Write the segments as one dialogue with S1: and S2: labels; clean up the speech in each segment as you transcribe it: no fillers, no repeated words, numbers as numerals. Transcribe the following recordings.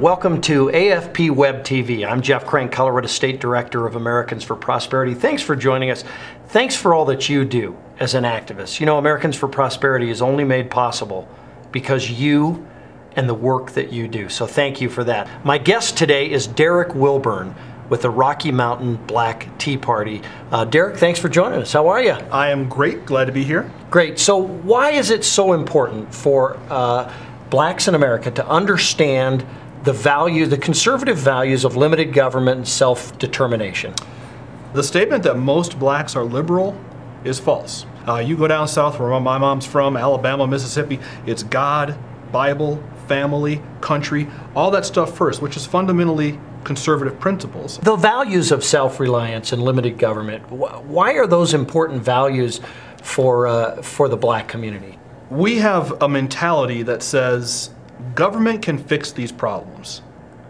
S1: Welcome to AFP WebTV. I'm Jeff Crank, Colorado State Director of Americans for Prosperity. Thanks for joining us. Thanks for all that you do as an activist. You know, Americans for Prosperity is only made possible because you and the work that you do. So thank you for that. My guest today is Derrick Wilburn with the Rocky Mountain Black Tea Party. Derrick, thanks for joining us. How are you?
S2: I am great. Glad to be here.
S1: Great. So why is it so important for blacks in America to understand the conservative values of limited government and self-determination?
S2: The statement that most blacks are liberal is false. You go down south where my mom's from, Alabama, Mississippi, it's God, Bible, family, country, all that stuff first, which is fundamentally conservative principles.
S1: The values of self-reliance and limited government, why are those important values for the black community?
S2: We have a mentality that says government can fix these problems.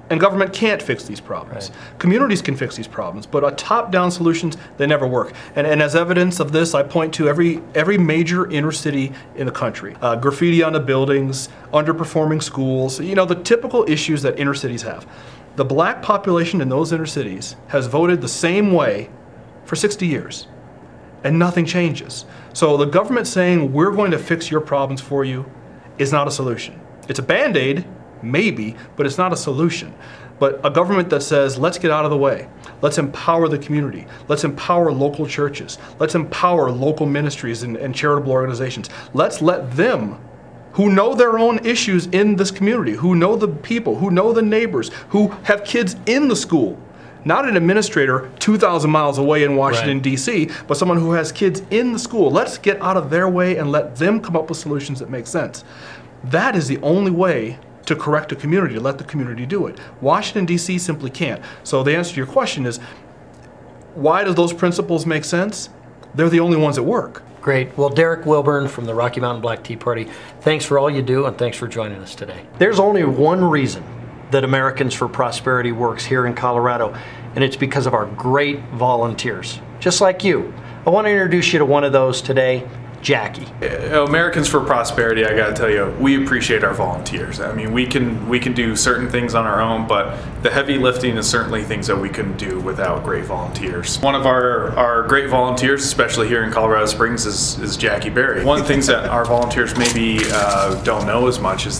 S2: And government can't fix these problems. Right. Communities can fix these problems, but top-down solutions, they never work. And as evidence of this, I point to every major inner city in the country. Graffiti on the buildings, underperforming schools, you know, the typical issues that inner cities have. The black population in those inner cities has voted the same way for 60 years, and nothing changes. So the government saying, we're going to fix your problems for you, is not a solution. It's a Band-Aid, maybe, but it's not a solution. But a government that says, let's get out of the way. Let's empower the community. Let's empower local churches. Let's empower local ministries and charitable organizations. Let's let them, who know their own issues in this community, who know the people, who know the neighbors, who have kids in the school, not an administrator 2,000 miles away in Washington,
S1: right,
S2: D.C., but someone who has kids in the school. Let's get out of their way and let them come up with solutions that make sense. That is the only way to correct a community, to let the community do it. Washington, D.C. simply can't. So the answer to your question is, why do those principles make sense? They're the only ones that work.
S1: Great. Well, Derrick Wilburn from the Rocky Mountain Black Tea Party, thanks for all you do and thanks for joining us today. There's only one reason that Americans for Prosperity works here in Colorado, and it's because of our great volunteers, just like you. I want to introduce you to one of those today, Jackie.
S3: Americans for Prosperity, I gotta tell you, we appreciate our volunteers. I mean, we can do certain things on our own, but the heavy lifting is certainly things that we couldn't do without great volunteers. One of our great volunteers, especially here in Colorado Springs, is Jackie Berry. One of the things that our volunteers maybe don't know as much is that